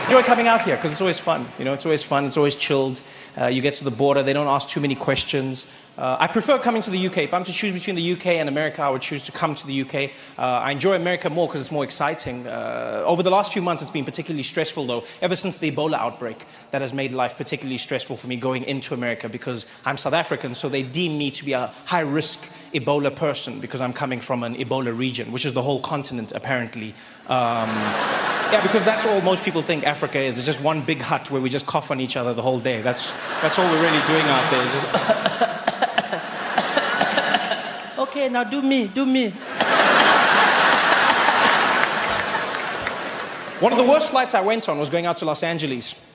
enjoy coming out here because it's always fun. You know, it's always fun. It's always chilled. You get to the border. They don't ask too many questions. I prefer coming to the UK. If I'm to choose between the UK and America, I would choose to come to the UK. I enjoy America more because it's more exciting. Over the last few months, it's been particularly stressful, though. Ever since the Ebola outbreak, that has made life particularly stressful for me going into America because I'm South African, so they deem me to be a high-risk Ebola person because I'm coming from an Ebola region, which is the whole continent, apparently. Yeah, because that's all most people think Africa is. It's just one big hut where we just cough on each other the whole day. That's all we're really doing out there. Is just okay, now do me. One of the worst flights I went on was going out to Los Angeles.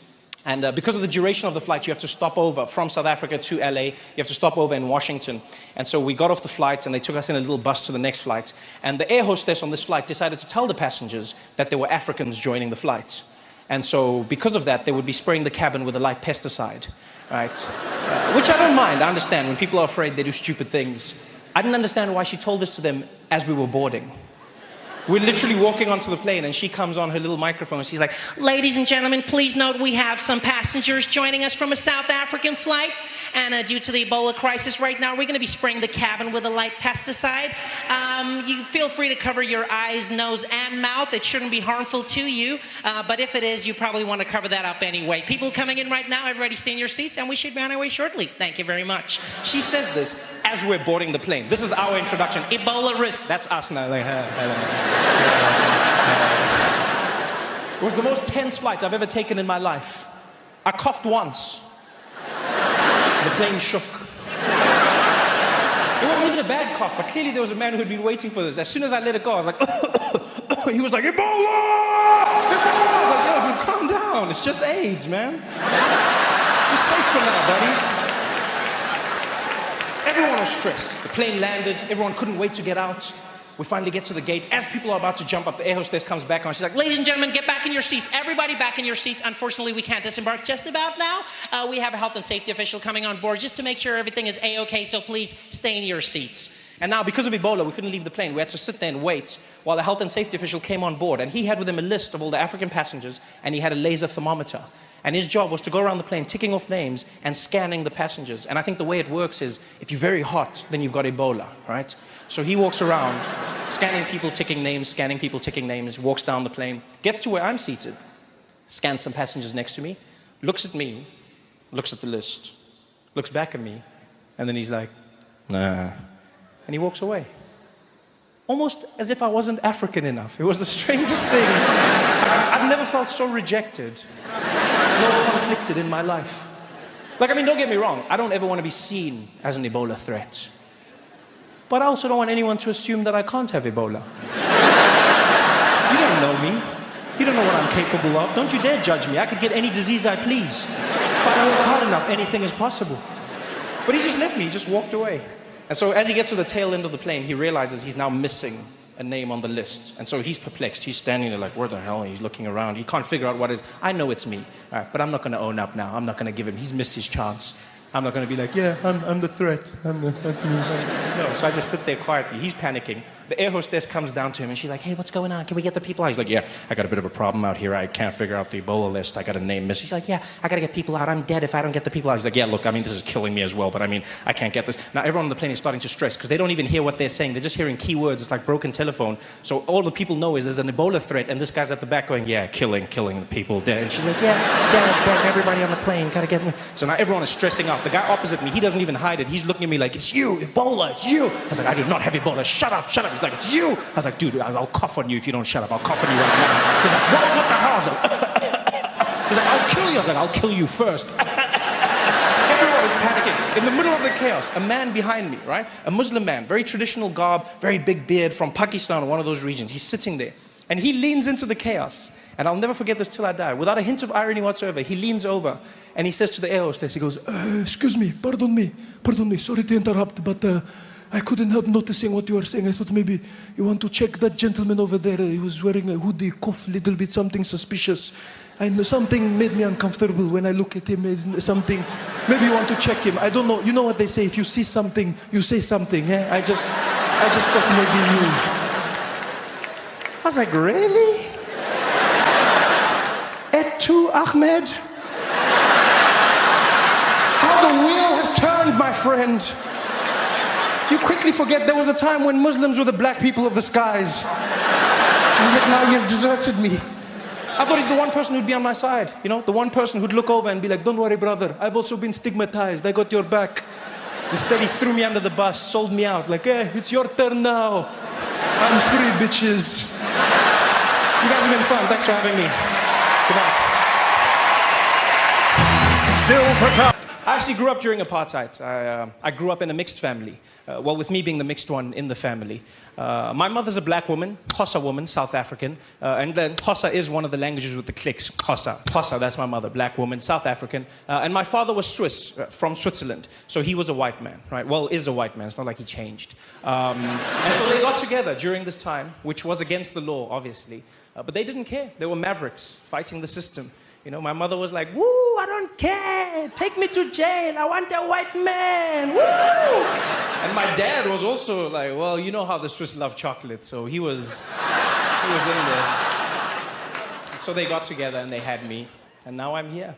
And because of the duration of the flight, you have to stop over from South Africa to LA. You have to stop over in Washington. And so we got off the flight and they took us in a little bus to the next flight. And the air hostess on this flight decided to tell the passengers that there were Africans joining the flight. And so because of that, they would be spraying the cabin with a light pesticide, right? Which I don't mind. I understand. When people are afraid, they do stupid things. I didn't understand why she told this to them as we were boarding. We're literally walking onto the plane and she comes on her little microphone and she's like, "Ladies and gentlemen, please note we have some passengers joining us from a South African flight. And due to the Ebola crisis right now, we're going to be spraying the cabin with a light pesticide. You feel free to cover your eyes, nose, and mouth. It shouldn't be harmful to you. But if it is, you probably want to cover that up anyway. People coming in right now, everybody stay in your seats and we should be on our way shortly. Thank you very much." She says this as we're boarding the plane. This is our introduction. Ebola risk. That's us now. Like, it was the most tense flight I've ever taken in my life. I coughed once. The plane shook. It wasn't even a bad cough, but clearly there was a man who had been waiting for this. As soon as I let it go, I was like, he was like, "Ebola! Ebola!" I was like, "Yo, dude, calm down. It's just AIDS, man. You're safe for now, buddy." Everyone was stressed. The plane landed. Everyone couldn't wait to get out. We finally get to the gate. As people are about to jump up, the air hostess comes back on. She's like, "Ladies and gentlemen, get back in your seats. Everybody back in your seats. Unfortunately, we can't disembark just about now. We have a health and safety official coming on board just to make sure everything is A-okay, so please stay in your seats." And now, because of Ebola, we couldn't leave the plane. We had to sit there and wait while the health and safety official came on board. And he had with him a list of all the African passengers, and he had a laser thermometer. And his job was to go around the plane, ticking off names and scanning the passengers. And I think the way it works is, if you're very hot, then you've got Ebola, right? So he walks around, scanning people, ticking names, walks down the plane, gets to where I'm seated, scans some passengers next to me, looks at me, looks at the list, looks back at me, and then he's like, "Nah." And he walks away. Almost as if I wasn't African enough. It was the strangest thing. I've never felt so rejected, nor conflicted in my life. Like, I mean, don't get me wrong. I don't ever want to be seen as an Ebola threat. But I also don't want anyone to assume that I can't have Ebola. You don't know me. You don't know what I'm capable of. Don't you dare judge me. I could get any disease I please. If I work hard enough, anything is possible. But he just left me. He just walked away. And so as he gets to the tail end of the plane, he realizes he's now missing a name on the list. And so he's perplexed. He's standing there like, where the hell? He's looking around. He can't figure out what it is. I know it's me. All right, but I'm not going to own up now. I'm not going to give him. He's missed his chance. I'm not going to be like, "Yeah, I'm the threat. That's me." No, so I just sit there quietly. He's panicking. The air hostess comes down to him and she's like, "Hey, what's going on? Can we get the people out?" He's like, "Yeah, I got a bit of a problem out here. I can't figure out the Ebola list. I got a name missing." She's like, "Yeah, I got to get people out. I'm dead if I don't get the people out." He's like, "Yeah, look, I mean, this is killing me as well, but I mean, I can't get this." Now, everyone on the plane is starting to stress because they don't even hear what they're saying. They're just hearing keywords. It's like broken telephone. So all the people know is there's an Ebola threat and this guy's at the back going, "Yeah, killing the people, dead." And she's like, "Yeah, dead, everybody on the plane, got to get me." So now everyone is stressing out. The guy opposite me, he doesn't even hide it. He's looking at me like, "It's you, Ebola, it's you." I was like, "I do not have Ebola. Shut up. He's like, "It's you." I was like, "Dude, I'll cough on you if you don't shut up. I'll cough on you right now." He's like, what the hell?" I was like, he's like, "I'll kill you." I was like, "I'll kill you first." Everyone is panicking. In the middle of the chaos, a man behind me, right? A Muslim man, very traditional garb, very big beard, from Pakistan or one of those regions. He's sitting there and he leans into the chaos. And I'll never forget this till I die. Without a hint of irony whatsoever, he leans over and he says to the air hostess, he goes, "Excuse me, pardon me, sorry to interrupt, but I couldn't help noticing what you were saying. I thought maybe you want to check that gentleman over there. He was wearing a hoodie, cough, little bit, something suspicious. And something made me uncomfortable when I look at him. Something, maybe you want to check him. I don't know. You know what they say, if you see something, you say something. Eh? I just thought maybe you." I was like, "Really?" Et tu, Ahmed? How the wheel has turned, my friend. You quickly forget there was a time when Muslims were the black people of the skies. And yet now you've deserted me. I thought he's the one person who'd be on my side, you know? The one person who'd look over and be like, don't worry, brother, I've also been stigmatized. I got your back. Instead, he threw me under the bus, sold me out, like, hey, it's your turn now. I'm free, bitches. You guys have been fun. Thanks for having me. Goodbye. Still to come. I actually grew up during apartheid. I grew up in a mixed family. Well, with me being the mixed one in the family. My mother's a black woman, Xhosa woman, South African. And then Xhosa is one of the languages with the clicks. Xhosa, that's my mother, black woman, South African. And my father was Swiss, from Switzerland. So he was a white man, right? Well, is a white man. It's not like he changed. And so they got together during this time, which was against the law, obviously. But they didn't care. They were mavericks fighting the system. You know, my mother was like, woo, I don't care. Take me to jail. I want a white man. Woo! And my dad was also like, well, you know how the Swiss love chocolate. So he was in there. So they got together and they had me. And now I'm here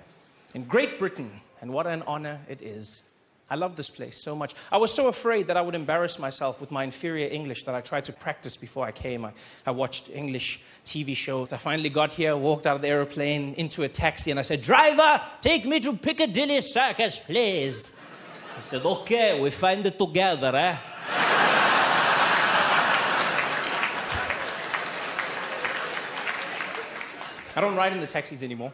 in Great Britain. And what an honor it is. I love this place so much. I was so afraid that I would embarrass myself with my inferior English that I tried to practice before I came. I watched English TV shows. I finally got here, walked out of the airplane, into a taxi, and I said, driver, take me to Piccadilly Circus, please. He said, okay, we find it together, eh? I don't ride in the taxis anymore.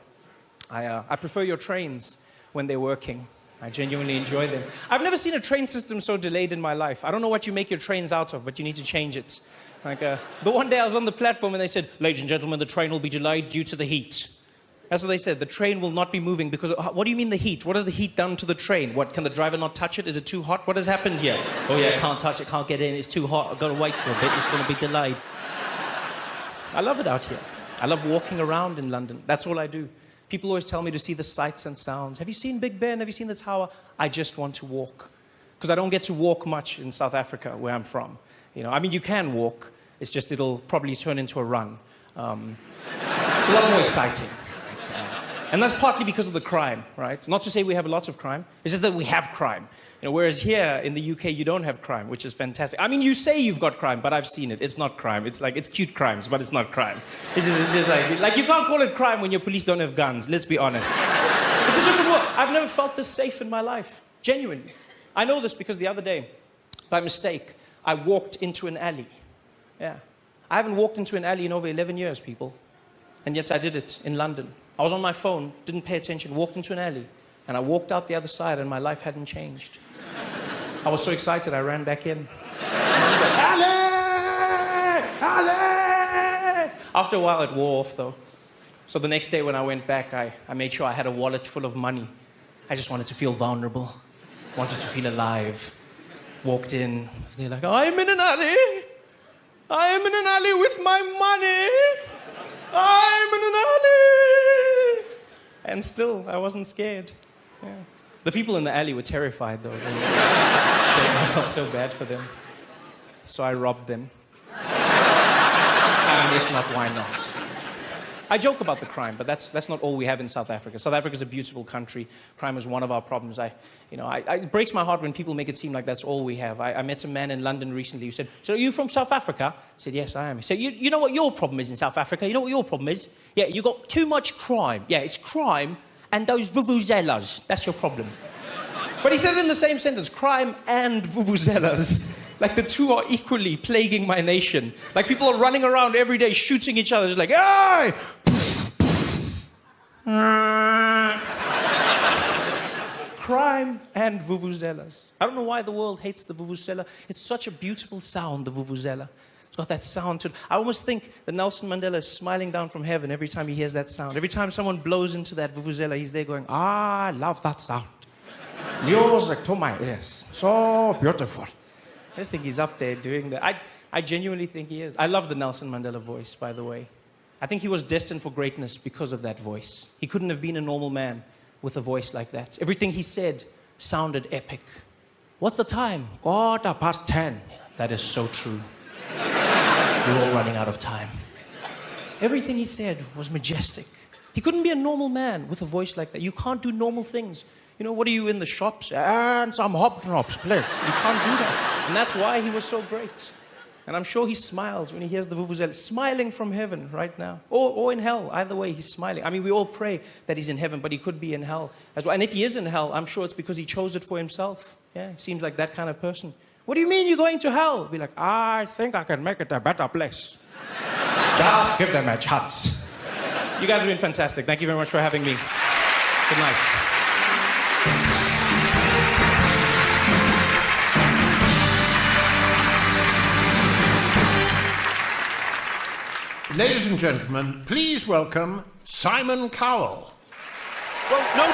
I prefer your trains when they're working. I genuinely enjoy them. I've never seen a train system so delayed in my life. I don't know what you make your trains out of, but you need to change it. Like, the one day I was on the platform and they said, ladies and gentlemen, the train will be delayed due to the heat. That's what they said. The train will not be moving because, what do you mean the heat? What has the heat done to the train? What, can the driver not touch it? Is it too hot? What has happened here? Oh yeah, can't touch it, can't get in, it's too hot. I've got to wait for a bit, it's going to be delayed. I love it out here. I love walking around in London. That's all I do. People always tell me to see the sights and sounds. Have you seen Big Ben? Have you seen the tower? I just want to walk. Because I don't get to walk much in South Africa, where I'm from. You know, I mean, you can walk. It's just it'll probably turn into a run. It's a lot more exciting. Right? And that's partly because of the crime, right? Not to say we have lots of crime. It's just that we have crime. You know, whereas here in the UK, you don't have crime, which is fantastic. I mean, you say you've got crime, but I've seen it. It's not crime. It's like, it's cute crimes, but it's not crime. It's just like you can't call it crime when your police don't have guns. Let's be honest. It's a different world. I've never felt this safe in my life. Genuinely. I know this because the other day, by mistake, I walked into an alley. Yeah. I haven't walked into an alley in over 11 years, people. And yet I did it in London. I was on my phone, didn't pay attention, walked into an alley. And I walked out the other side and my life hadn't changed. I was so excited, I ran back in. Alley! Alley! After a while, it wore off, though. So the next day when I went back, I made sure I had a wallet full of money. I just wanted to feel vulnerable, wanted to feel alive. Walked in, they're like, I'm in an alley. I'm in an alley with my money. I'm in an alley. And still, I wasn't scared. Yeah. The people in the alley were terrified, though. I felt so bad for them. So I robbed them. And if not, why not? I joke about the crime, but that's not all we have in South Africa. South Africa is a beautiful country. Crime is one of our problems. It breaks my heart when people make it seem like that's all we have. I met a man in London recently who said, so are you from South Africa? I said, yes, I am. He said, you know what your problem is in South Africa? You know what your problem is? Yeah, you got too much crime. Yeah, it's crime and those vuvuzelas. That's your problem. But he said it in the same sentence, crime and vuvuzelas. Like the two are equally plaguing my nation. Like people are running around every day shooting each other. It's like, hey! Crime and vuvuzelas. I don't know why the world hates the vuvuzela. It's such a beautiful sound, the vuvuzela. It's got that sound to it. I almost think that Nelson Mandela is smiling down from heaven every time he hears that sound. Every time someone blows into that vuvuzela, he's there going, I love that sound. Music to my ears. So beautiful. I just think he's up there doing that. I genuinely think he is. I love the Nelson Mandela voice, by the way. I think he was destined for greatness because of that voice. He couldn't have been a normal man with a voice like that. Everything he said sounded epic. What's the time? 10:15. That is so true. We're all running out of time. Everything he said was majestic. He couldn't be a normal man with a voice like that. You can't do normal things. You know, what are you in the shops? And some hobnobs, please. You can't do that. And that's why he was so great. And I'm sure he smiles when he hears the vuvuzela, smiling from heaven right now. Or in hell. Either way, he's smiling. I mean, we all pray that he's in heaven, but he could be in hell as well. And if he is in hell, I'm sure it's because he chose it for himself. Yeah, he seems like that kind of person. What do you mean you're going to hell? Be like, I think I can make it a better place. Just give them a chance. You guys have been fantastic. Thank you very much for having me. Good night. Ladies and gentlemen, please welcome Simon Cowell. Well, no.